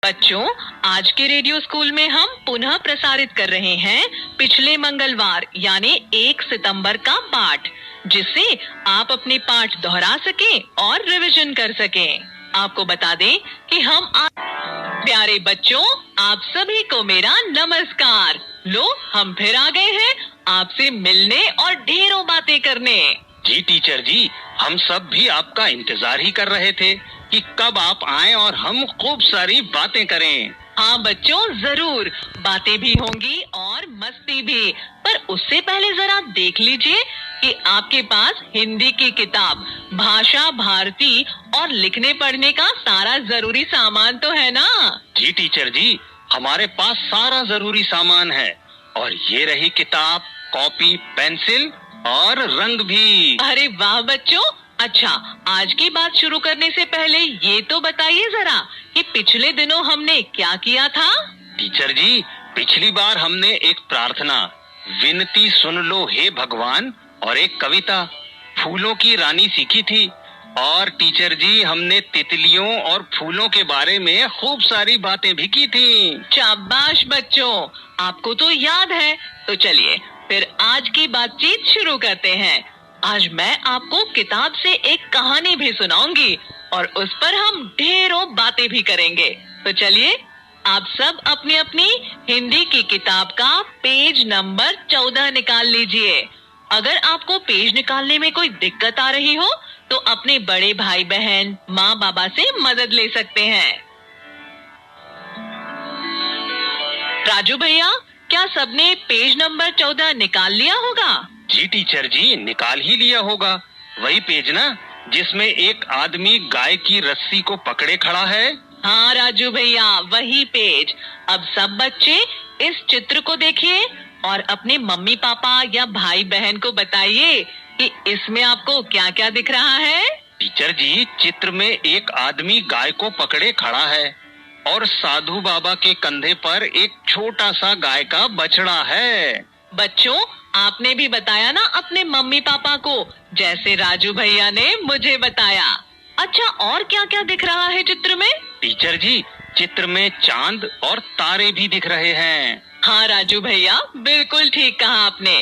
बच्चों, आज के रेडियो स्कूल में हम पुनः प्रसारित कर रहे हैं पिछले मंगलवार यानी 1 सितंबर का पाठ, जिससे आप अपने पाठ दोहरा सकें और रिवीजन कर सकें। आपको बता दें कि प्यारे बच्चों, आप सभी को मेरा नमस्कार। लो, हम फिर आ गए हैं आपसे मिलने और ढेरों बातें करने। जी टीचर जी, हम सब भी आपका इंतजार ही कर रहे थे कि कब आप आएं और हम खूब सारी बातें करें। हाँ बच्चों, जरूर बातें भी होंगी और मस्ती भी, पर उससे पहले जरा देख लीजिए कि आपके पास हिंदी की किताब, भाषा भारती और लिखने पढ़ने का सारा जरूरी सामान तो है ना? जी टीचर जी, हमारे पास सारा जरूरी सामान है और ये रही किताब, कॉपी, पेंसिल और रंग भी। अरे वाह बच्चों! अच्छा, आज की बात शुरू करने से पहले ये तो बताइए जरा कि पिछले दिनों हमने क्या किया था? टीचर जी, पिछली बार हमने एक प्रार्थना, विनती सुन लो हे भगवान, और एक कविता, फूलों की रानी सीखी थी। और टीचर जी, हमने तितलियों और फूलों के बारे में खूब सारी बातें भी की थी। शाबाश बच्चों, आपको तो याद है। तो चलिए फिर आज की बातचीत शुरू करते हैं। आज मैं आपको किताब से एक कहानी भी सुनाऊंगी और उस पर हम ढेरों बातें भी करेंगे। तो चलिए, आप सब अपनी अपनी हिंदी की किताब का पेज नंबर 14 निकाल लीजिए। अगर आपको पेज निकालने में कोई दिक्कत आ रही हो तो अपने बड़े भाई बहन, माँ बाबा से मदद ले सकते हैं। राजू भैया, क्या सबने पेज नंबर 14 निकाल लिया होगा? जी टीचर जी, निकाल ही लिया होगा। वही पेज ना जिसमें एक आदमी गाय की रस्सी को पकड़े खड़ा है। हाँ राजू भैया, वही पेज। अब सब बच्चे इस चित्र को देखिए और अपने मम्मी पापा या भाई बहन को बताइए कि इसमें आपको क्या क्या दिख रहा है। टीचर जी, चित्र में एक आदमी गाय को पकड़े खड़ा है और साधु बाबा के कंधे पर एक छोटा सा गाय का बछड़ा है। बच्चों, आपने भी बताया ना अपने मम्मी पापा को, जैसे राजू भैया ने मुझे बताया। अच्छा, और क्या क्या दिख रहा है चित्र में? टीचर जी, चित्र में चांद और तारे भी दिख रहे हैं। हाँ राजू भैया, बिल्कुल ठीक कहा आपने।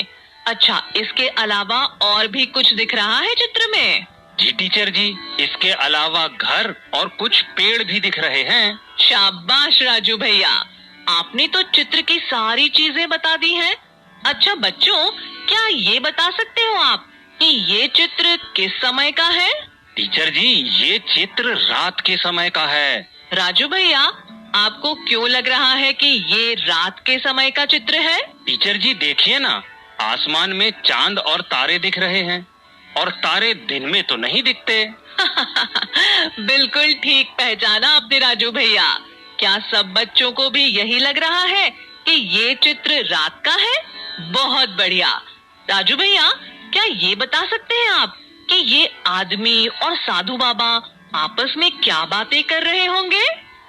अच्छा, इसके अलावा और भी कुछ दिख रहा है चित्र में? जी टीचर जी, इसके अलावा घर और कुछ पेड़ भी दिख रहे हैं। शाबाश राजू भैया, आपने तो चित्र की सारी चीजें बता दी हैं। अच्छा बच्चों, क्या ये बता सकते हो आप कि ये चित्र किस समय का है? टीचर जी, ये चित्र रात के समय का है। राजू भैया, आपको क्यों लग रहा है कि ये रात के समय का चित्र है? टीचर जी देखिए ना, आसमान में चांद और तारे दिख रहे हैं और तारे दिन में तो नहीं दिखते। बिल्कुल ठीक पहचाना आपने राजू भैया। क्या सब बच्चों को भी यही लग रहा है कि ये चित्र रात का है? बहुत बढ़िया। राजू भैया, क्या ये बता सकते हैं आप कि ये आदमी और साधु बाबा आपस में क्या बातें कर रहे होंगे?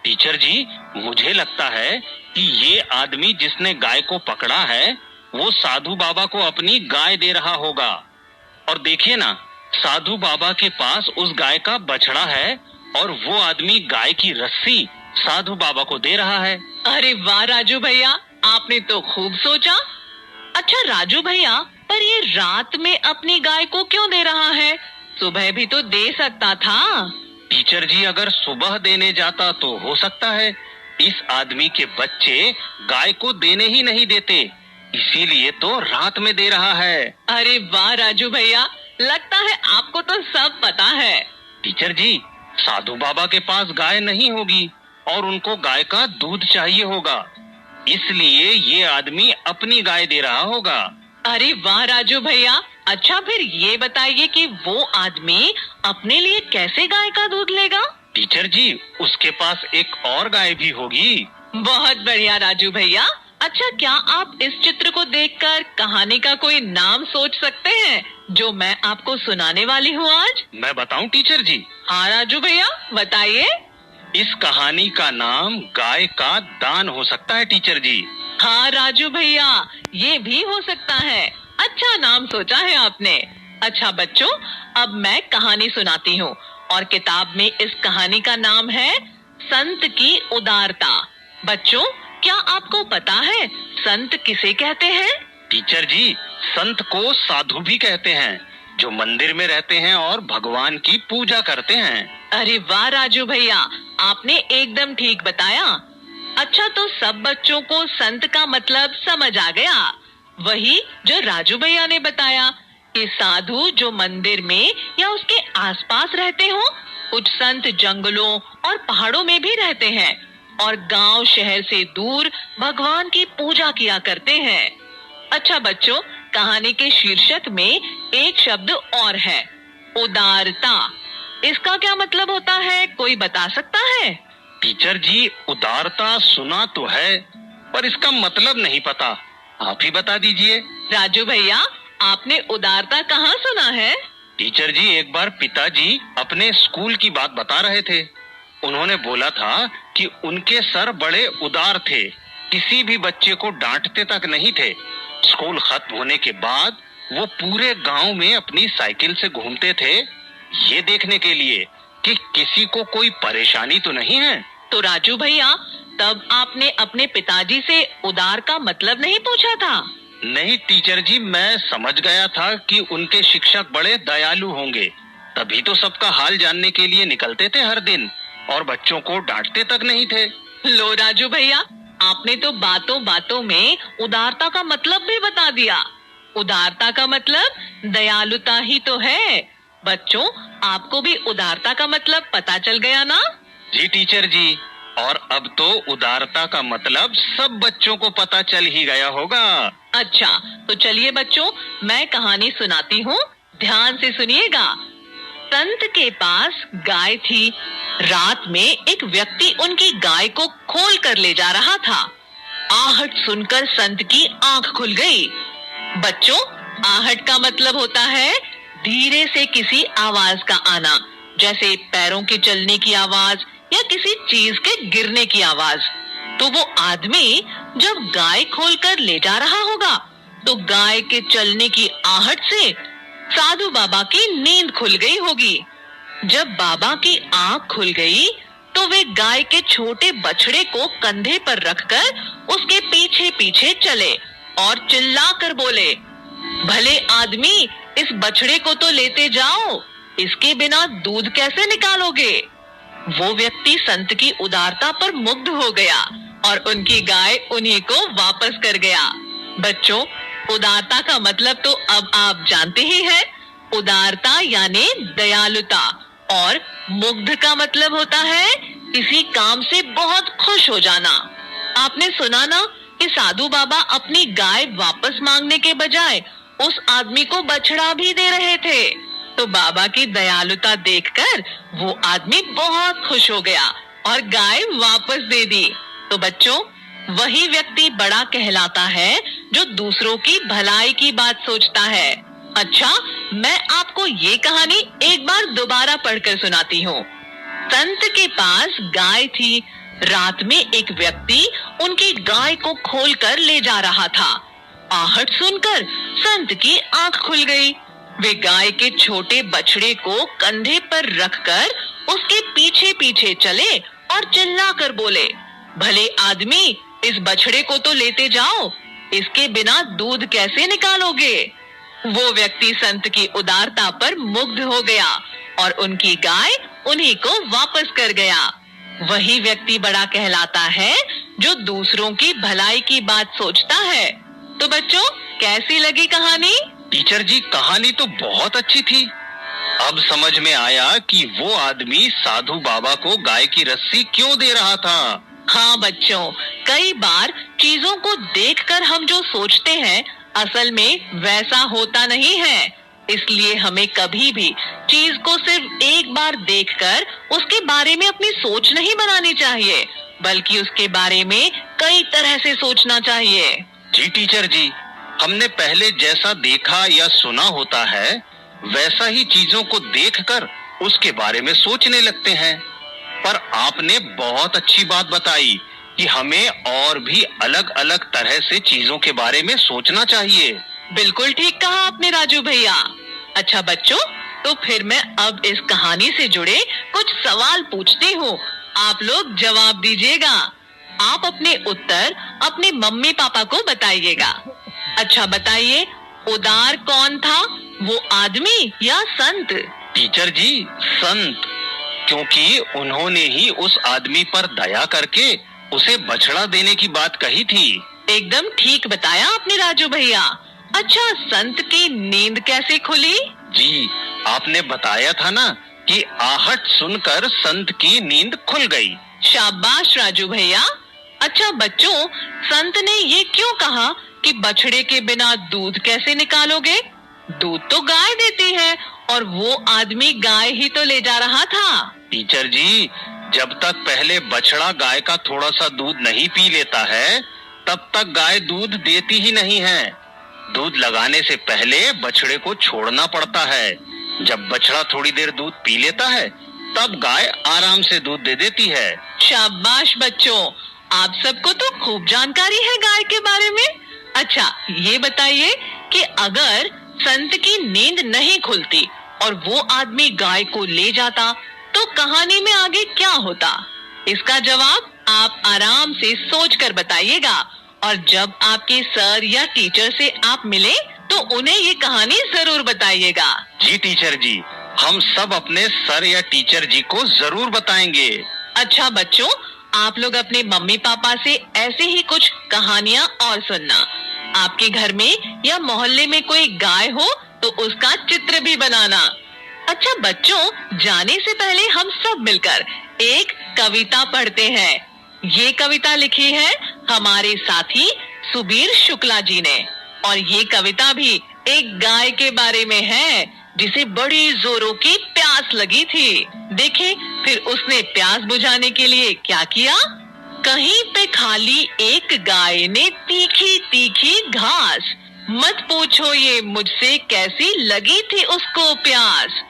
टीचर जी, मुझे लगता है कि ये आदमी जिसने गाय को पकड़ा है वो साधु बाबा को अपनी गाय दे रहा होगा। और देखिए ना, साधु बाबा के पास उस गाय का बछड़ा है और वो आदमी गाय की रस्सी साधु बाबा को दे रहा है। अरे वाह राजू भैया, आपने तो खूब सोचा। अच्छा राजू भैया, पर ये रात में अपनी गाय को क्यों दे रहा है? सुबह भी तो दे सकता था। टीचर जी, अगर सुबह देने जाता तो हो सकता है इस आदमी के बच्चे गाय को देने ही नहीं देते, इसीलिए तो रात में दे रहा है। अरे वाह राजू भैया, लगता है आपको तो सब पता है। टीचर जी, साधु बाबा के पास गाय नहीं होगी और उनको गाय का दूध चाहिए होगा, इसलिए ये आदमी अपनी गाय दे रहा होगा। अरे वाह राजू भैया, अच्छा फिर ये बताइए कि वो आदमी अपने लिए कैसे गाय का दूध लेगा? टीचर जी, उसके पास एक और गाय भी होगी। बहुत बढ़िया राजू भैया। अच्छा, क्या आप इस चित्र को देखकर कहानी का कोई नाम सोच सकते हैं जो मैं आपको सुनाने वाली हूँ आज? मैं बताऊं टीचर जी? हाँ राजू भैया, बताइए। इस कहानी का नाम गाय का दान हो सकता है टीचर जी। हाँ राजू भैया, ये भी हो सकता है। अच्छा नाम सोचा है आपने। अच्छा बच्चों, अब मैं कहानी सुनाती हूँ और किताब में इस कहानी का नाम है संत की उदारता। बच्चों, क्या आपको पता है संत किसे कहते हैं? टीचर जी, संत को साधु भी कहते हैं, जो मंदिर में रहते हैं और भगवान की पूजा करते हैं। अरे वाह राजू भैया, आपने एकदम ठीक बताया। अच्छा, तो सब बच्चों को संत का मतलब समझ आ गया। वही जो राजू भैया ने बताया कि साधु जो मंदिर में या उसके आसपास रहते हो, कुछ संत जंगलों और पहाड़ों में भी रहते हैं और गांव शहर से दूर भगवान की पूजा किया करते हैं। अच्छा बच्चों, कहानी के शीर्षक में एक शब्द और है, उदारता। इसका क्या मतलब होता है, कोई बता सकता है? टीचर जी, उदारता सुना तो है, पर इसका मतलब नहीं पता। आप ही बता दीजिए। राजू भैया, आपने उदारता कहाँ सुना है? टीचर जी, एक बार पिताजी अपने स्कूल की बात बता रहे थे। उन्होंने बोला था कि उनके सर बड़े उदार थे, किसी भी बच्चे को डांटते तक नहीं थे। स्कूल खत्म होने के बाद वो पूरे गांव में अपनी साइकिल से घूमते थे, ये देखने के लिए कि किसी को कोई परेशानी तो नहीं है। तो राजू भैया, तब आपने अपने पिताजी से उदार का मतलब नहीं पूछा था? नहीं टीचर जी, मैं समझ गया था कि उनके शिक्षक बड़े दयालु होंगे, तभी तो सबका हाल जानने के लिए निकलते थे हर दिन और बच्चों को डांटते तक नहीं थे। लो राजू भैया, आपने तो बातों बातों में उदारता का मतलब भी बता दिया। उदारता का मतलब दयालुता ही तो है। बच्चों, आपको भी उदारता का मतलब पता चल गया ना? जी टीचर जी, और अब तो उदारता का मतलब सब बच्चों को पता चल ही गया होगा। अच्छा, तो चलिए बच्चों, मैं कहानी सुनाती हूँ, ध्यान से सुनिएगा। संत के पास गाय थी। रात में एक व्यक्ति उनकी गाय को खोल कर ले जा रहा था। आहट सुनकर संत की आंख खुल गई। बच्चों, आहट का मतलब होता है धीरे से किसी आवाज का आना, जैसे पैरों के चलने की आवाज या किसी चीज के गिरने की आवाज। तो वो आदमी जब गाय खोलकर ले जा रहा होगा, तो गाय के चलने की आहट से साधु बाबा की नींद खुल गई होगी। जब बाबा की आंख खुल गई, तो वे गाय के छोटे बछड़े को कंधे पर रखकर उसके पीछे पीछे चले और चिल्लाकर बोले, भले आदमी, इस बछड़े को तो लेते जाओ, इसके बिना दूध कैसे निकालोगे? वो व्यक्ति संत की उदारता पर मुग्ध हो गया और उनकी गाय उन्हीं को वापस कर गया। बच्चों, उदारता का मतलब तो अब आप जानते ही हैं। उदारता यानी दयालुता, और मुग्ध का मतलब होता है किसी काम से बहुत खुश हो जाना। आपने सुना ना कि साधु बाबा अपनी गाय वापस मांगने के बजाय उस आदमी को बछड़ा भी दे रहे थे। तो बाबा की दयालुता देखकर वो आदमी बहुत खुश हो गया और गाय वापस दे दी। तो बच्चों, वही व्यक्ति बड़ा कहलाता है जो दूसरों की भलाई की बात सोचता है। अच्छा, मैं आपको ये कहानी एक बार दोबारा पढ़कर सुनाती हूँ। संत के पास गाय थी। रात में एक व्यक्ति उनकी गाय को खोलकर ले जा रहा था। आहट सुनकर संत की आंख खुल गई। वे गाय के छोटे बछड़े को कंधे पर रखकर उसके पीछे पीछे चले और चिल्लाकर बोले, भले आदमी, इस बछड़े को तो लेते जाओ, इसके बिना दूध कैसे निकालोगे? वो व्यक्ति संत की उदारता पर मुग्ध हो गया और उनकी गाय उन्हीं को वापस कर गया। वही व्यक्ति बड़ा कहलाता है जो दूसरों की भलाई की बात सोचता है। तो बच्चों, कैसी लगी कहानी? टीचर जी, कहानी तो बहुत अच्छी थी। अब समझ में आया कि वो आदमी साधु बाबा को गाय की रस्सी क्यों दे रहा था। हाँ बच्चों, कई बार चीजों को देखकर हम जो सोचते हैं, असल में वैसा होता नहीं है। इसलिए हमें कभी भी चीज को सिर्फ एक बार देखकर उसके बारे में अपनी सोच नहीं बनानी चाहिए, बल्कि उसके बारे में कई तरह से सोचना चाहिए। जी टीचर जी, हमने पहले जैसा देखा या सुना होता है, वैसा ही चीजों को देखकर उसके बारे में सोचने लगते हैं। पर आपने बहुत अच्छी बात बताई कि हमें और भी अलग अलग तरह से चीजों के बारे में सोचना चाहिए। बिल्कुल ठीक कहा आपने राजू भैया। अच्छा बच्चों, तो फिर मैं अब इस कहानी से जुड़े कुछ सवाल पूछती हूँ। आप लोग जवाब दीजिएगा। आप अपने उत्तर अपने मम्मी पापा को बताइएगा। अच्छा बताइए, उदार कौन था, वो आदमी या संत? टीचर जी, संत, क्योंकि उन्होंने ही उस आदमी पर दया करके उसे बछड़ा देने की बात कही थी। एकदम ठीक बताया आपने राजू भैया। अच्छा, संत की नींद कैसे खुली? जी, आपने बताया था ना कि आहट सुनकर संत की नींद खुल गई। शाबाश राजू भैया। अच्छा बच्चों, संत ने ये क्यों कहा कि बछड़े के बिना दूध कैसे निकालोगे? दूध तो गाय देती है और वो आदमी गाय ही तो ले जा रहा था। टीचर जी, जब तक पहले बछड़ा गाय का थोड़ा सा दूध नहीं पी लेता है, तब तक गाय दूध देती ही नहीं है। दूध लगाने से पहले बछड़े को छोड़ना पड़ता है। जब बछड़ा थोड़ी देर दूध पी लेता है, तब गाय आराम से दूध दे देती है। शाबाश बच्चों, आप सबको तो खूब जानकारी है गाय के बारे में। अच्छा ये बताइए कि अगर संत की नींद नहीं खुलती और वो आदमी गाय को ले जाता तो कहानी में आगे क्या होता? इसका जवाब आप आराम से सोचकर बताइएगा और जब आपके सर या टीचर से आप मिले तो उन्हें ये कहानी जरूर बताइएगा। जी टीचर जी, हम सब अपने सर या टीचर जी को जरूर बताएंगे। अच्छा बच्चों, आप लोग अपने मम्मी पापा से ऐसे ही कुछ कहानियाँ और सुनना। आपके घर में या मोहल्ले में कोई गाय हो तो उसका चित्र भी बनाना। अच्छा बच्चों, जाने से पहले हम सब मिलकर एक कविता पढ़ते हैं। ये कविता लिखी है हमारे साथी सुबीर शुक्ला जी ने और ये कविता भी एक गाय के बारे में है जिसे बड़ी जोरों की प्यास लगी थी। देखें फिर उसने प्यास बुझाने के लिए क्या किया। कहीं पे खाली एक गाय ने तीखी तीखी घास, मत पूछो ये मुझसे कैसी लगी थी उसको प्यास।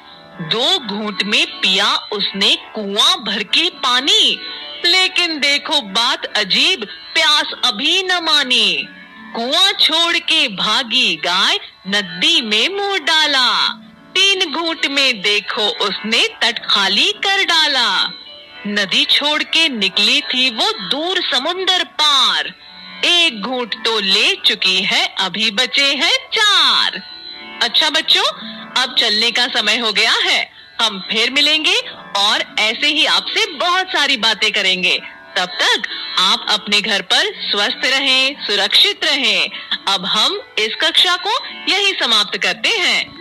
2 घूंट में पिया उसने कुआं भर के पानी, लेकिन देखो बात अजीब, प्यास अभी न मानी। कुआं छोड़ के भागी गाय, नदी में मुंह डाला। 3 घूंट में देखो उसने तट खाली कर डाला। नदी छोड़ के निकली थी वो दूर समुंदर पार। 1 घूंट तो ले चुकी है, अभी बचे हैं 4। अच्छा बच्चों, अब चलने का समय हो गया है। हम फिर मिलेंगे और ऐसे ही आपसे बहुत सारी बातें करेंगे। तब तक आप अपने घर पर स्वस्थ रहें, सुरक्षित रहें। अब हम इस कक्षा को यही समाप्त करते हैं।